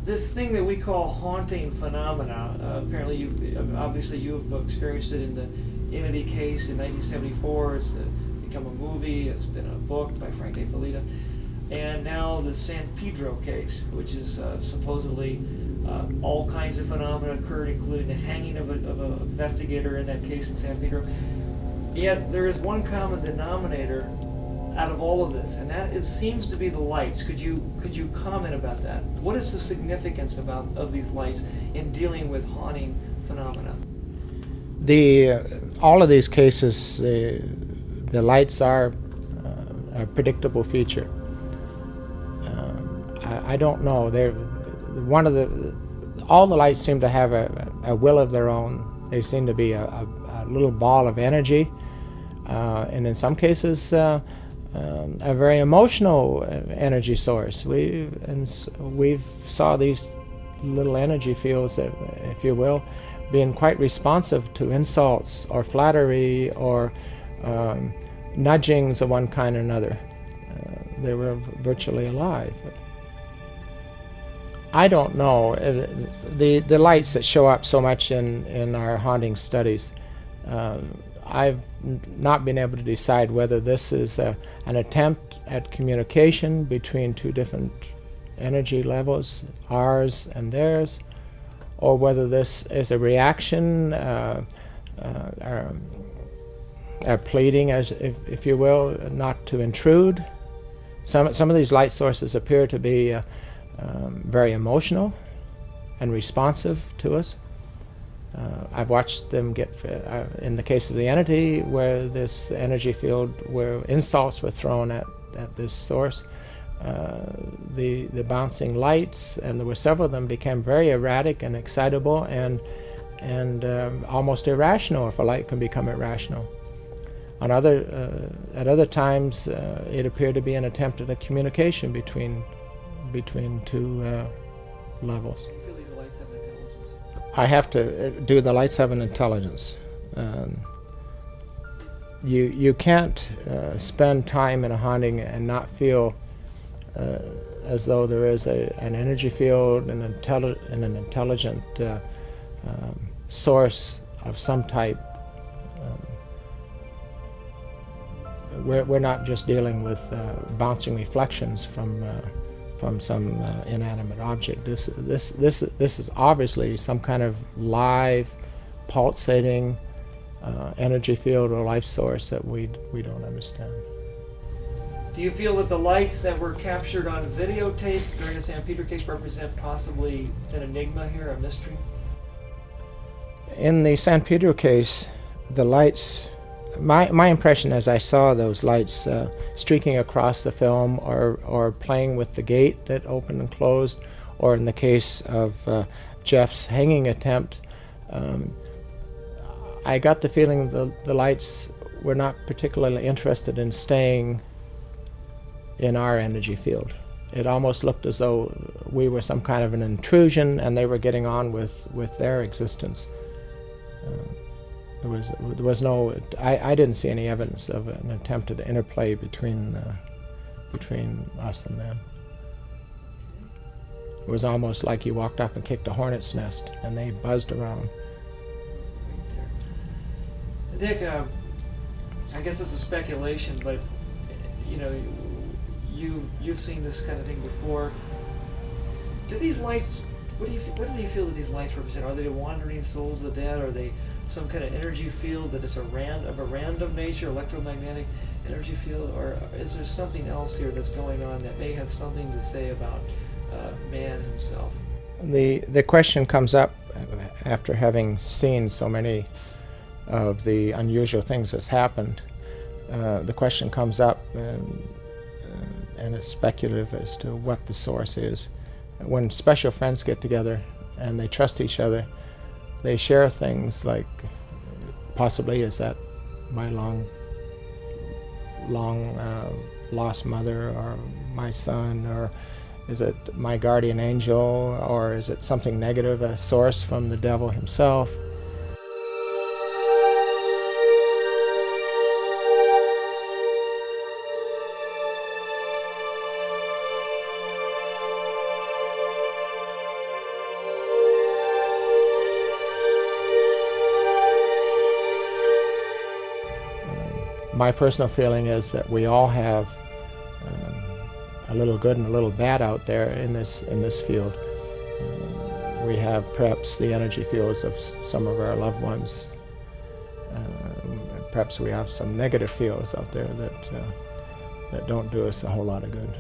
This thing that we call haunting phenomena, apparently you've experienced it in the Entity case in 1974. It's become a movie. It's been a book by Frank A. Felitta. And now the San Pedro case, which is supposedly all kinds of phenomena occurred, including the hanging of an investigator in that case in San Pedro. Yet there is one common denominator out of all of this, and that seems to be the lights. Could you comment about that? What is the significance of these lights in dealing with haunting phenomena? All of these cases, the lights are a predictable feature. I don't know. All the lights seem to have a will of their own. They seem to be a little ball of energy, and in some cases, a very emotional energy source. We've saw these little energy fields, if you will, being quite responsive to insults or flattery or nudgings of one kind or another. They were virtually alive. I don't know. The lights that show up so much in our haunting studies, I've not been able to decide whether this is an attempt at communication between two different energy levels, ours and theirs, or whether this is a reaction, a pleading, as if you will, not to intrude. Some of these light sources appear to be very emotional and responsive to us. I've watched them get, in the case of the entity, where this energy field, where insults were thrown at this source, the bouncing lights, and there were several of them, became very erratic and excitable and almost irrational, if a light can become irrational. At other times, it appeared to be an attempt at a communication between two levels. I have to do the lights have an intelligence. You can't spend time in a haunting and not feel as though there is an energy field and an intelligent source of some type. We're not just dealing with bouncing reflections from some inanimate object. This is obviously some kind of live, pulsating energy field or life source that we don't understand. Do you feel that the lights that were captured on videotape during the San Pedro case represent possibly an enigma here, a mystery? In the San Pedro case, the lights, my impression as I saw those lights streaking across the film or playing with the gate that opened and closed, or in the case of Jeff's hanging attempt, I got the feeling the lights were not particularly interested in staying in our energy field. It almost looked as though we were some kind of an intrusion and they were getting on with their existence. There was no, I didn't see any evidence of an attempted interplay between us and them. It was almost like you walked up and kicked a hornet's nest and they buzzed around. Dick, I guess this is speculation, but you've seen this kind of thing before. Do these lights, what do you feel that these lights represent? Are they wandering souls of the dead? Are they some kind of energy field that is of a random nature, electromagnetic energy field, or is there something else here that's going on that may have something to say about man himself? The question comes up after having seen so many of the unusual things that's happened. The question comes up, and it's speculative as to what the source is. When special friends get together and they trust each other, they share things like, possibly is that my long lost mother, or my son, or is it my guardian angel, or is it something negative, a source from the devil himself? My personal feeling is that we all have a little good and a little bad out there in this field. We have perhaps the energy fields of some of our loved ones. Perhaps we have some negative fields out there that don't do us a whole lot of good.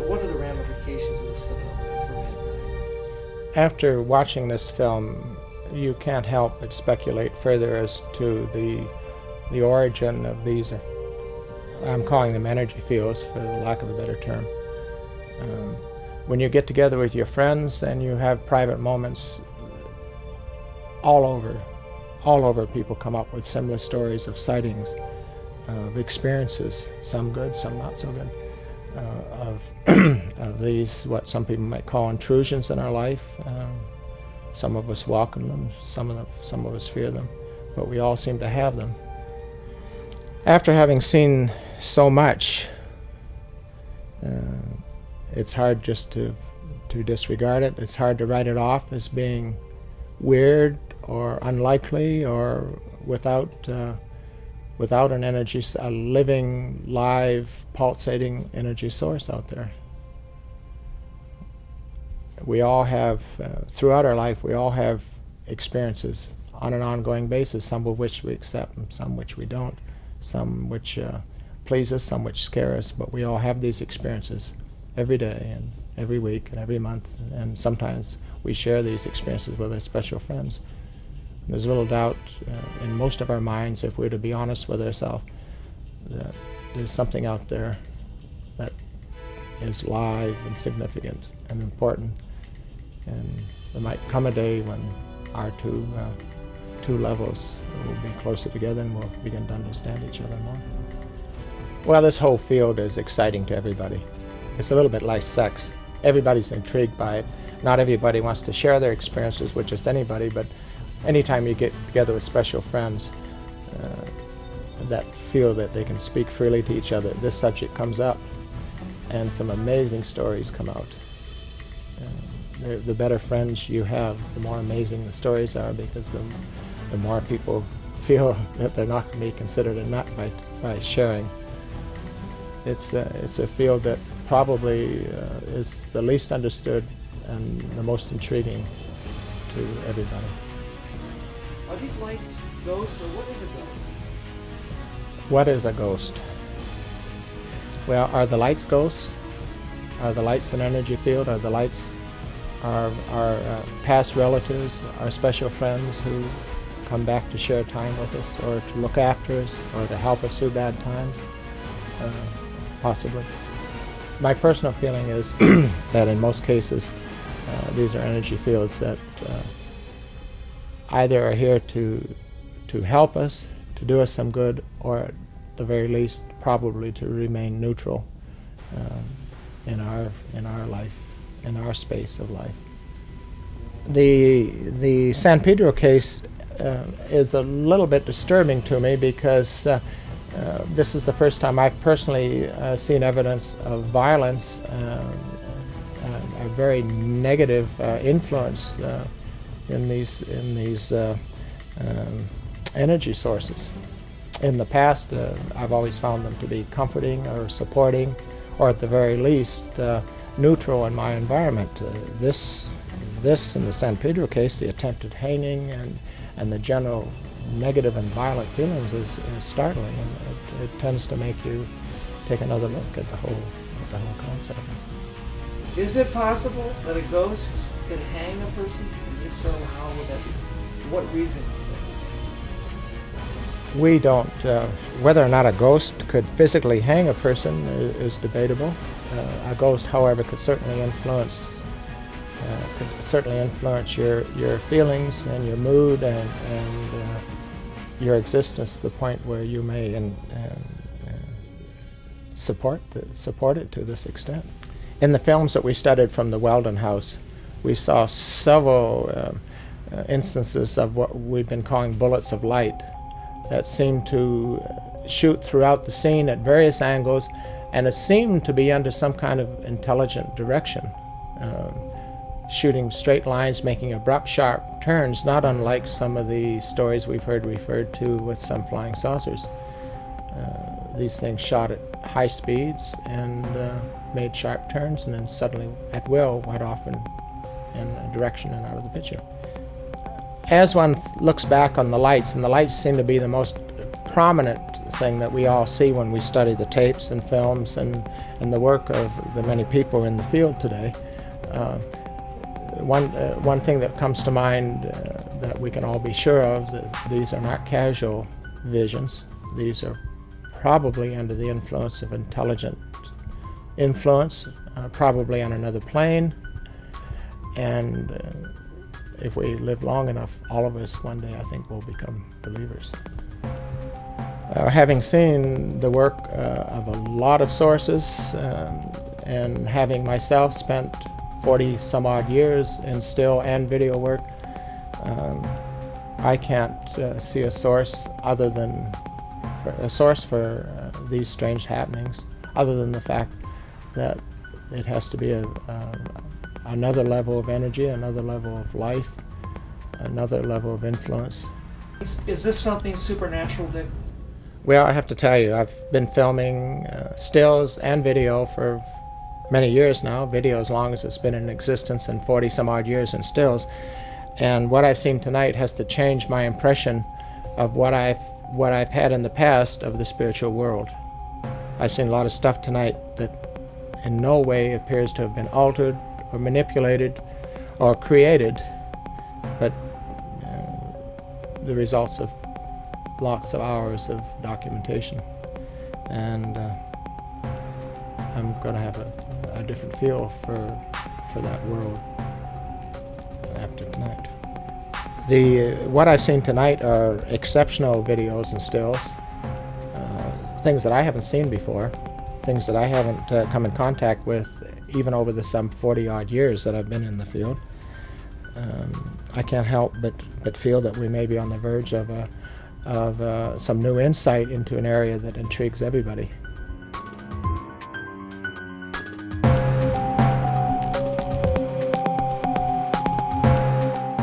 What are the ramifications of this phenomenon for mankind? After watching this film, you can't help but speculate further as to the origin of these. I'm calling them energy fields, for lack of a better term. When you get together with your friends and you have private moments, all over people come up with similar stories of sightings, of experiences, some good, some not so good, of these, what some people might call intrusions in our life. Some of us welcome them, some of us fear them, but we all seem to have them. After having seen so much, it's hard just to disregard it. It's hard to write it off as being weird or unlikely or without an energy, a living, live, pulsating energy source out there. We all have, throughout our life, we all have experiences on an ongoing basis, some of which we accept and some which we don't, some which please us, some which scare us, but we all have these experiences every day and every week and every month, and sometimes we share these experiences with our special friends. There's little doubt in most of our minds, if we're to be honest with ourselves, that there's something out there that is live and significant and important. And there might come a day when our two levels will be closer together and we'll begin to understand each other more. Well, this whole field is exciting to everybody. It's a little bit like sex. Everybody's intrigued by it. Not everybody wants to share their experiences with just anybody, but anytime you get together with special friends that feel that they can speak freely to each other, this subject comes up and some amazing stories come out. The better friends you have, the more amazing the stories are, because the more people feel that they're not going to be considered a nut by sharing. It's a field that probably is the least understood and the most intriguing to everybody. Are these lights ghosts, or what is a ghost? What is a ghost? Well, are the lights ghosts? Are the lights an energy field? Are the lights our past relatives, our special friends who come back to share time with us, or to look after us, or to help us through bad times? Possibly. My personal feeling is that in most cases, these are energy fields that either are here to help us, to do us some good, or at the very least, probably to remain neutral in our life, in our space of life. The San Pedro case is a little bit disturbing to me because this is the first time I've personally seen evidence of violence, a very negative influence in these energy sources. In the past, I've always found them to be comforting or supporting, or at the very least, neutral in my environment. This in the San Pedro case, the attempted hanging and the general negative and violent feelings is startling, and it tends to make you take another look at the whole concept. Is it possible that a ghost could hang a person? And if so, how would that be? What reason? We don't. Whether or not a ghost could physically hang a person is debatable. A ghost, however, could certainly influence your feelings and your mood and your existence to the point where you may support it to this extent. In the films that we studied from the Weldon House, we saw several instances of what we've been calling bullets of light that seemed to shoot throughout the scene at various angles, and it seemed to be under some kind of intelligent direction. shooting straight lines, making abrupt, sharp turns, not unlike some of the stories we've heard referred to with some flying saucers. These things shot at high speeds and made sharp turns, and then suddenly, at will, went off in a direction and out of the picture. As one looks back on the lights, and the lights seem to be the most prominent thing that we all see when we study the tapes and films and the work of the many people in the field today. One thing that comes to mind that we can all be sure of, that these are not casual visions. These are probably under the influence of intelligent influence, probably on another plane, and if we live long enough, all of us one day, I think, will become believers. Having seen the work of a lot of sources, and having myself spent 40 some odd years in still and video work, I can't see a source other than for these strange happenings, other than the fact that it has to be another level of energy, another level of life, another level of influence. Is this something supernatural, Dick? Well, I have to tell you, I've been filming stills and video for many years now, video as long as it's been in existence, and 40 some odd years in stills. And what I've seen tonight has to change my impression of what I've had in the past of the spiritual world. I've seen a lot of stuff tonight that in no way appears to have been altered or manipulated or created, but the results of lots of hours of documentation. And I'm going to have a different feel for that world after tonight. What I've seen tonight are exceptional videos and stills, things that I haven't seen before, things that I haven't come in contact with even over the some 40 odd years that I've been in the field. I can't help but feel that we may be on the verge of some new insight into an area that intrigues everybody.